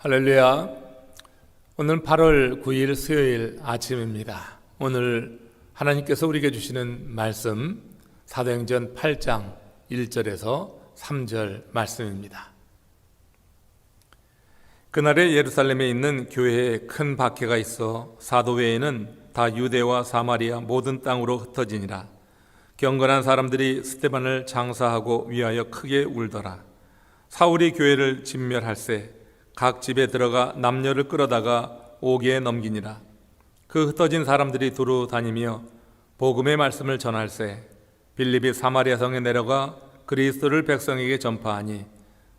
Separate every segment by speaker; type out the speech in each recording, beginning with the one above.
Speaker 1: 할렐루야. 오늘 8월 9일 수요일 아침입니다. 오늘 하나님께서 우리에게 주시는 말씀 사도행전 8장 1절에서 3절 말씀입니다. 그날에 예루살렘에 있는 교회에 큰 박해가 있어 사도 외에는 다 유대와 사마리아 모든 땅으로 흩어지니라. 경건한 사람들이 스데반을 장사하고 위하여 크게 울더라. 사울이 교회를 진멸할세 각 집에 들어가 남녀를 끌어다가 옥에 넘기니라. 그 흩어진 사람들이 두루 다니며 복음의 말씀을 전할세 빌립이 사마리아 성에 내려가 그리스도를 백성에게 전파하니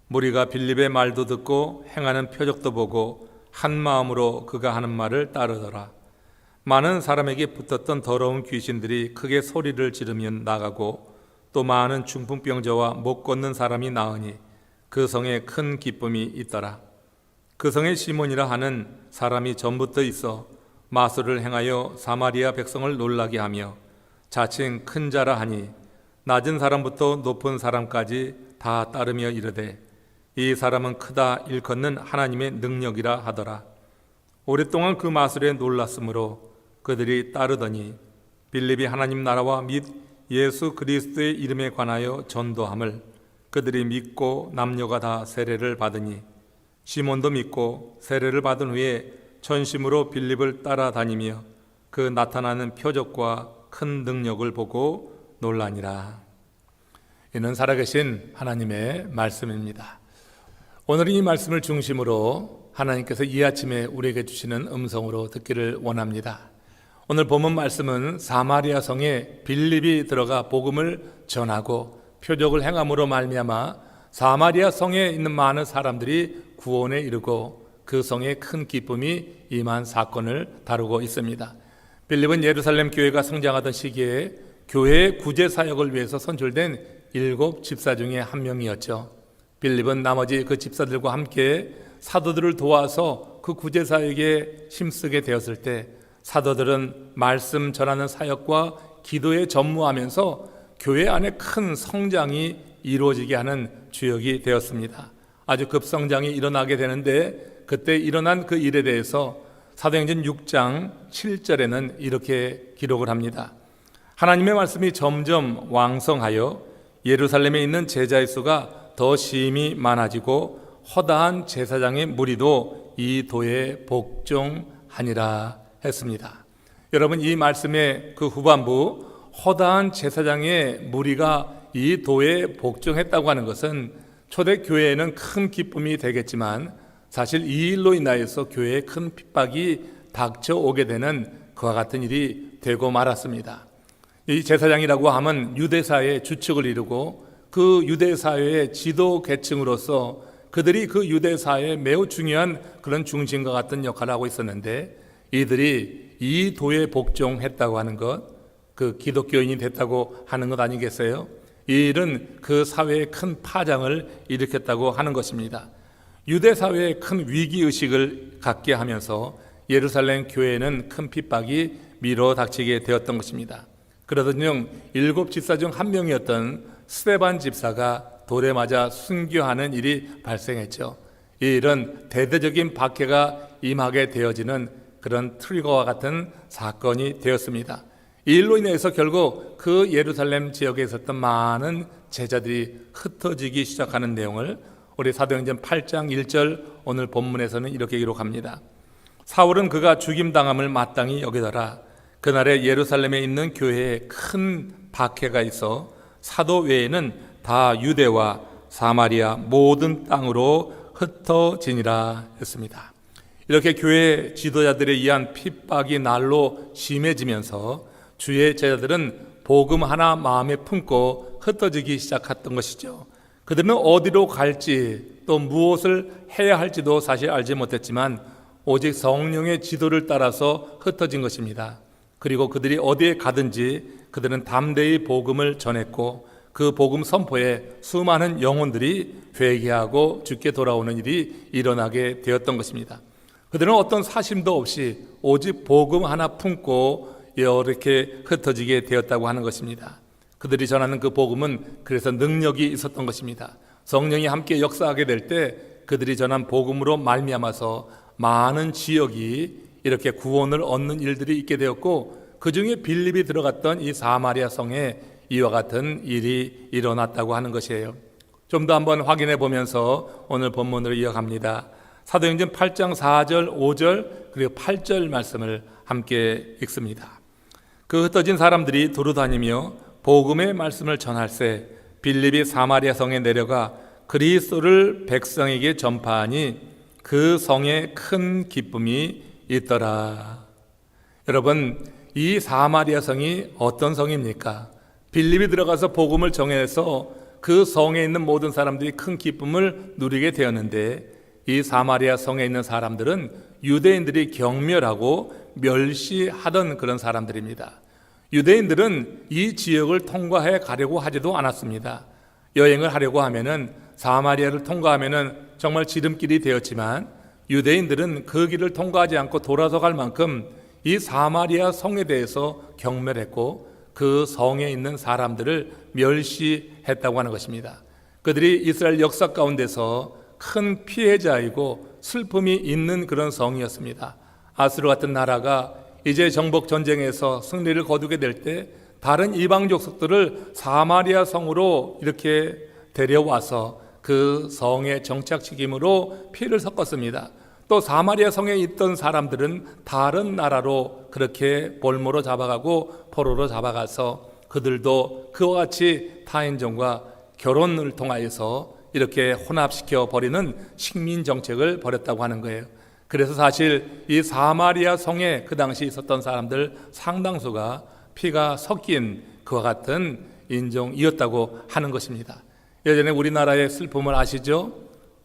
Speaker 1: 무리가 빌립의 말도 듣고 행하는 표적도 보고 한 마음으로 그가 하는 말을 따르더라. 많은 사람에게 붙었던 더러운 귀신들이 크게 소리를 지르며 나가고 또 많은 중풍병자와 못 걷는 사람이 나으니 그 성에 큰 기쁨이 있더라. 그 성에 시몬이라 하는 사람이 전부터 있어 마술을 행하여 사마리아 백성을 놀라게 하며 자칭 큰 자라 하니 낮은 사람부터 높은 사람까지 다 따르며 이르되 이 사람은 크다 일컫는 하나님의 능력이라 하더라. 오랫동안 그 마술에 놀랐으므로 그들이 따르더니 빌립이 하나님 나라와 및 예수 그리스도의 이름에 관하여 전도함을 그들이 믿고 남녀가 다 세례를 받으니 시몬도 믿고 세례를 받은 후에 전심으로 빌립을 따라다니며 그 나타나는 표적과 큰 능력을 보고 놀라니라. 이는 살아계신 하나님의 말씀입니다. 오늘 이 말씀을 중심으로 하나님께서 이 아침에 우리에게 주시는 음성으로 듣기를 원합니다. 오늘 본문 말씀은 사마리아 성에 빌립이 들어가 복음을 전하고 표적을 행함으로 말미암아 사마리아 성에 있는 많은 사람들이 구원에 이르고 그 성에 큰 기쁨이 임한 사건을 다루고 있습니다. 빌립은 예루살렘 교회가 성장하던 시기에 교회의 구제 사역을 위해서 선출된 7 집사 중에 한 명이었죠. 빌립은 나머지 그 집사들과 함께 사도들을 도와서 그 구제 사역에 힘쓰게 되었을 때 사도들은 말씀 전하는 사역과 기도에 전무하면서 교회 안에 큰 성장이 이루어지게 하는 주역이 되었습니다. 아주 급성장이 일어나게 되는데 그때 일어난 그 일에 대해서 사도행전 6장 7절에는 이렇게 기록을 합니다. 하나님의 말씀이 점점 왕성하여 예루살렘에 있는 제자의 수가 더 심히 많아지고 허다한 제사장의 무리도 이 도에 복종하니라 했습니다. 여러분, 이 말씀의 그 후반부 허다한 제사장의 무리가 이 도에 복종했다고 하는 것은 초대교회에는 큰 기쁨이 되겠지만 사실 이 일로 인하여서 교회에 큰 핍박이 닥쳐오게 되는 그와 같은 일이 되고 말았습니다. 이 제사장이라고 하면 유대사회의 주축을 이루고 그 유대사회의 지도 계층으로서 그들이 그 유대사회에 매우 중요한 그런 중심과 같은 역할을 하고 있었는데 이들이 이 도에 복종했다고 하는 것, 그 기독교인이 됐다고 하는 것 아니겠어요? 이 일은 그 사회에 큰 파장을 일으켰다고 하는 것입니다. 유대 사회에 큰 위기의식을 갖게 하면서 예루살렘 교회에는 큰 핍박이 밀어닥치게 되었던 것입니다. 그러던 중 7 집사 중 한 명이었던 스데반 집사가 돌에 맞아 순교하는 일이 발생했죠. 이 일은 대대적인 박해가 임하게 되어지는 그런 트리거와 같은 사건이 되었습니다. 이 일로 인해서 결국 그 예루살렘 지역에 있었던 많은 제자들이 흩어지기 시작하는 내용을 우리 사도행전 8장 1절 오늘 본문에서는 이렇게 기록합니다. 사울은 그가 죽임당함을 마땅히 여기더라. 그날에 예루살렘에 있는 교회에 큰 박해가 있어 사도 외에는 다 유대와 사마리아 모든 땅으로 흩어지니라 했습니다. 이렇게 교회 지도자들에 의한 핍박이 날로 심해지면서 주의 제자들은 복음 하나 마음에 품고 흩어지기 시작했던 것이죠. 그들은 어디로 갈지 또 무엇을 해야 할지도 사실 알지 못했지만 오직 성령의 지도를 따라서 흩어진 것입니다. 그리고 그들이 어디에 가든지 그들은 담대히 복음을 전했고 그 복음 선포에 수많은 영혼들이 회개하고 주께 돌아오는 일이 일어나게 되었던 것입니다. 그들은 어떤 사심도 없이 오직 복음 하나 품고 이렇게 흩어지게 되었다고 하는 것입니다. 그들이 전하는 그 복음은 그래서 능력이 있었던 것입니다. 성령이 함께 역사하게 될 때 그들이 전한 복음으로 말미암아서 많은 지역이 이렇게 구원을 얻는 일들이 있게 되었고, 그 중에 빌립이 들어갔던 이 사마리아 성에 이와 같은 일이 일어났다고 하는 것이에요. 좀 더 한번 확인해 보면서 오늘 본문으로 이어갑니다. 사도행전 8장 4절, 5절 그리고 8절 말씀을 함께 읽습니다. 그 흩어진 사람들이 두루 다니며 복음의 말씀을 전할세 빌립이 사마리아 성에 내려가 그리스도를 백성에게 전파하니 그 성에 큰 기쁨이 있더라. 여러분, 이 사마리아 성이 어떤 성입니까? 빌립이 들어가서 복음을 전해서 그 성에 있는 모든 사람들이 큰 기쁨을 누리게 되었는데, 이 사마리아 성에 있는 사람들은 유대인들이 경멸하고 멸시하던 그런 사람들입니다. 유대인들은 이 지역을 통과해 가려고 하지도 않았습니다. 여행을 하려고 하면은 사마리아를 통과하면은 정말 지름길이 되었지만, 유대인들은 그 길을 통과하지 않고 돌아서 갈 만큼 이 사마리아 성에 대해서 경멸했고 그 성에 있는 사람들을 멸시했다고 하는 것입니다. 그들이 이스라엘 역사 가운데서 큰 피해자이고 슬픔이 있는 그런 성이었습니다. 아수르 같은 나라가 이제 정복 전쟁에서 승리를 거두게 될 때 다른 이방 족속들을 사마리아 성으로 이렇게 데려와서 그 성에 정착시킴으로 피를 섞었습니다. 또 사마리아 성에 있던 사람들은 다른 나라로 그렇게 볼모로 잡아가고 포로로 잡아가서 그들도 그와 같이 타인종과 결혼을 통하여서 이렇게 혼합시켜 버리는 식민 정책을 벌였다고 하는 거예요. 그래서 사실 이 사마리아 성에 그 당시 있었던 사람들 상당수가 피가 섞인 그와 같은 인종이었다고 하는 것입니다. 예전에 우리나라의 슬픔을 아시죠?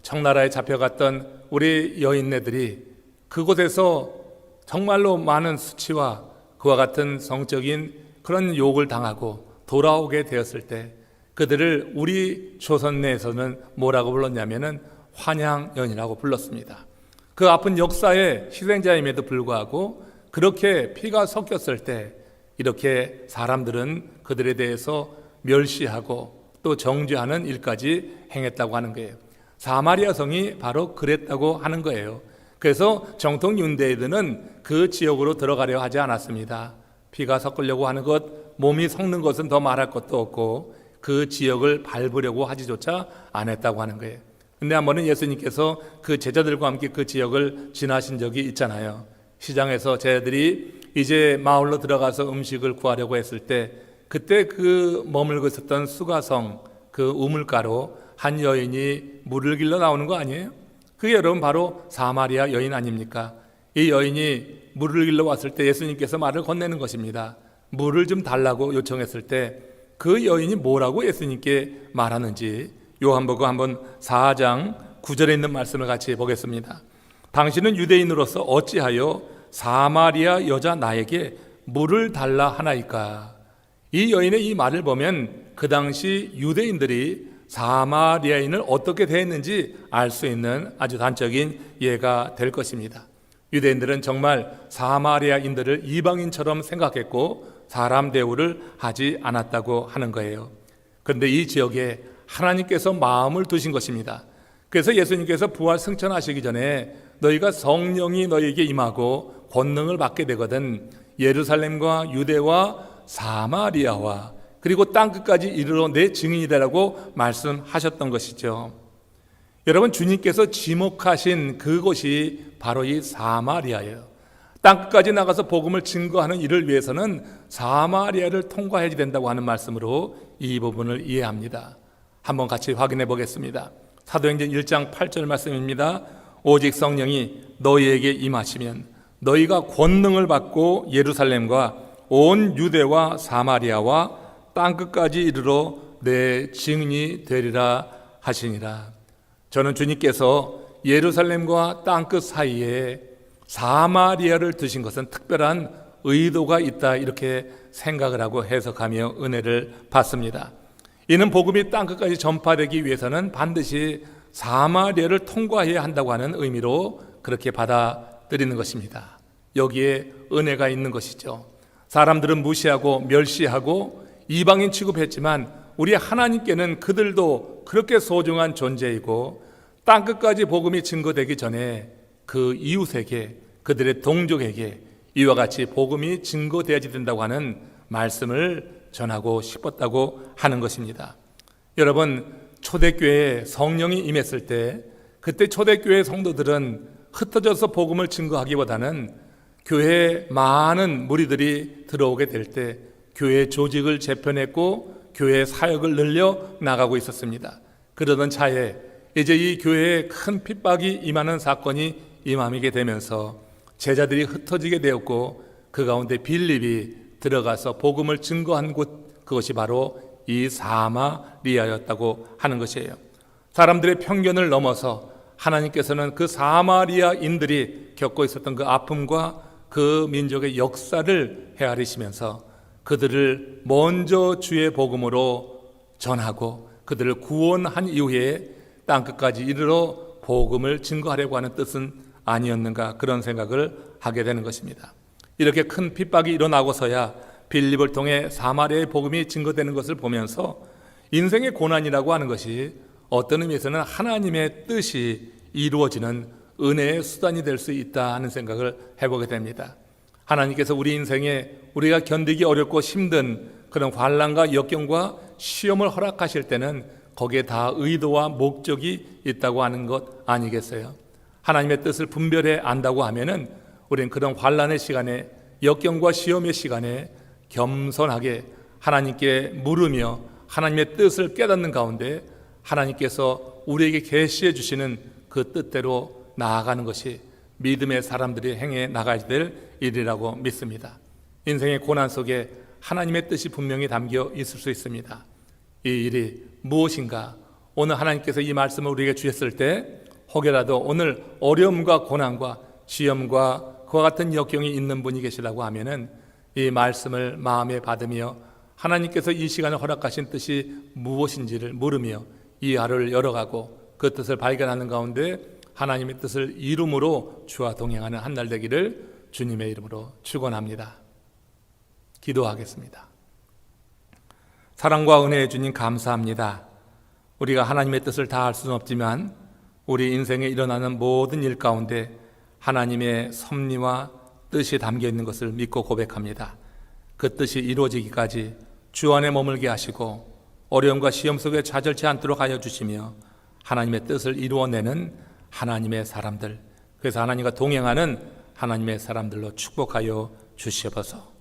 Speaker 1: 청나라에 잡혀갔던 우리 여인네들이 그곳에서 정말로 많은 수치와 그와 같은 성적인 그런 욕을 당하고 돌아오게 되었을 때 그들을 우리 조선 내에서는 뭐라고 불렀냐면은 환양연이라고 불렀습니다. 그 아픈 역사의 희생자임에도 불구하고 그렇게 피가 섞였을 때 이렇게 사람들은 그들에 대해서 멸시하고 또 정죄하는 일까지 행했다고 하는 거예요. 사마리아 성이 바로 그랬다고 하는 거예요. 그래서 정통 윤대인들은 그 지역으로 들어가려 하지 않았습니다. 피가 섞으려고 하는 것, 몸이 섞는 것은 더 말할 것도 없고 그 지역을 밟으려고 하지조차 안 했다고 하는 거예요. 근데 한 번은 예수님께서 그 제자들과 함께 그 지역을 지나신 적이 있잖아요. 시장에서 제자들이 이제 마을로 들어가서 음식을 구하려고 했을 때 그때 그 머물고 있었던 수가성 그 우물가로 한 여인이 물을 길러 나오는 거 아니에요? 그게 여러분 바로 사마리아 여인 아닙니까? 이 여인이 물을 길러 왔을 때 예수님께서 말을 건네는 것입니다. 물을 좀 달라고 요청했을 때 그 여인이 뭐라고 예수님께 말하는지 요한복음 한번 4장 9절에 있는 말씀을 같이 보겠습니다. 당신은 유대인으로서 어찌하여 사마리아 여자 나에게 물을 달라 하나이까? 이 여인의 이 말을 보면 그 당시 유대인들이 사마리아인을 어떻게 대했는지 알 수 있는 아주 단적인 예가 될 것입니다. 유대인들은 정말 사마리아인들을 이방인처럼 생각했고 사람 대우를 하지 않았다고 하는 거예요. 그런데 이 지역에 하나님께서 마음을 두신 것입니다. 그래서 예수님께서 부활 승천하시기 전에 너희가 성령이 너희에게 임하고 권능을 받게 되거든 예루살렘과 유대와 사마리아와 그리고 땅끝까지 이르러 내 증인이 되라고 말씀하셨던 것이죠. 여러분, 주님께서 지목하신 그곳이 바로 이 사마리아예요. 땅끝까지 나가서 복음을 증거하는 일을 위해서는 사마리아를 통과해야 된다고 하는 말씀으로 이 부분을 이해합니다. 한번 같이 확인해 보겠습니다. 사도행전 1장 8절 말씀입니다. 오직 성령이 너희에게 임하시면 너희가 권능을 받고 예루살렘과 온 유대와 사마리아와 땅끝까지 이르러 내 증인이 되리라 하시니라. 저는 주님께서 예루살렘과 땅끝 사이에 사마리아를 두신 것은 특별한 의도가 있다 이렇게 생각을 하고 해석하며 은혜를 받습니다. 이는 복음이 땅끝까지 전파되기 위해서는 반드시 사마리아를 통과해야 한다고 하는 의미로 그렇게 받아들이는 것입니다. 여기에 은혜가 있는 것이죠. 사람들은 무시하고 멸시하고 이방인 취급했지만 우리 하나님께는 그들도 그렇게 소중한 존재이고 땅끝까지 복음이 증거되기 전에 그 이웃에게, 그들의 동족에게 이와 같이 복음이 증거되어야 된다고 하는 말씀을 전하고 싶었다고 하는 것입니다. 여러분, 초대교회에 성령이 임했을 때 그때 초대교회 성도들은 흩어져서 복음을 증거하기보다는 교회에 많은 무리들이 들어오게 될 때 교회 조직을 재편했고 교회의 사역을 늘려 나가고 있었습니다. 그러던 차에 이제 이 교회에 큰 핍박이 임하는 사건이 임하게 되면서 제자들이 흩어지게 되었고 그 가운데 빌립이 들어가서 복음을 증거한 곳, 그것이 바로 이 사마리아였다고 하는 것이에요. 사람들의 편견을 넘어서 하나님께서는 그 사마리아인들이 겪고 있었던 그 아픔과 그 민족의 역사를 헤아리시면서 그들을 먼저 주의 복음으로 전하고 그들을 구원한 이후에 땅끝까지 이르러 복음을 증거하려고 하는 뜻은 아니었는가, 그런 생각을 하게 되는 것입니다. 이렇게 큰 핍박이 일어나고서야 빌립을 통해 사마리아의 복음이 증거되는 것을 보면서 인생의 고난이라고 하는 것이 어떤 의미에서는 하나님의 뜻이 이루어지는 은혜의 수단이 될 수 있다 하는 생각을 해보게 됩니다. 하나님께서 우리 인생에 우리가 견디기 어렵고 힘든 그런 환난과 역경과 시험을 허락하실 때는 거기에 다 의도와 목적이 있다고 하는 것 아니겠어요? 하나님의 뜻을 분별해 안다고 하면은 우리는 그런 환난의 시간에, 역경과 시험의 시간에 겸손하게 하나님께 물으며 하나님의 뜻을 깨닫는 가운데 하나님께서 우리에게 계시해 주시는 그 뜻대로 나아가는 것이 믿음의 사람들이 행해 나가야 될 일이라고 믿습니다. 인생의 고난 속에 하나님의 뜻이 분명히 담겨 있을 수 있습니다. 이 일이 무엇인가? 오늘 하나님께서 이 말씀을 우리에게 주셨을 때 혹여라도 오늘 어려움과 고난과 시험과 그와 같은 역경이 있는 분이 계시다고 하면은 이 말씀을 마음에 받으며 하나님께서 이 시간을 허락하신 뜻이 무엇인지를 물으며 이 하루를 열어가고 그 뜻을 발견하는 가운데 하나님의 뜻을 이루므로 주와 동행하는 한 날 되기를 주님의 이름으로 축원합니다. 기도하겠습니다. 사랑과 은혜의 주님, 감사합니다. 우리가 하나님의 뜻을 다 할 수는 없지만 우리 인생에 일어나는 모든 일 가운데 하나님의 섭리와 뜻이 담겨 있는 것을 믿고 고백합니다. 그 뜻이 이루어지기까지 주 안에 머물게 하시고 어려움과 시험 속에 좌절치 않도록 하여 주시며 하나님의 뜻을 이루어내는 하나님의 사람들, 그래서 하나님과 동행하는 하나님의 사람들로 축복하여 주시옵소서.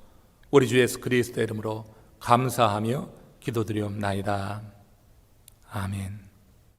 Speaker 1: 우리 주 예수 그리스도의 이름으로 감사하며 기도드리옵나이다. 아멘.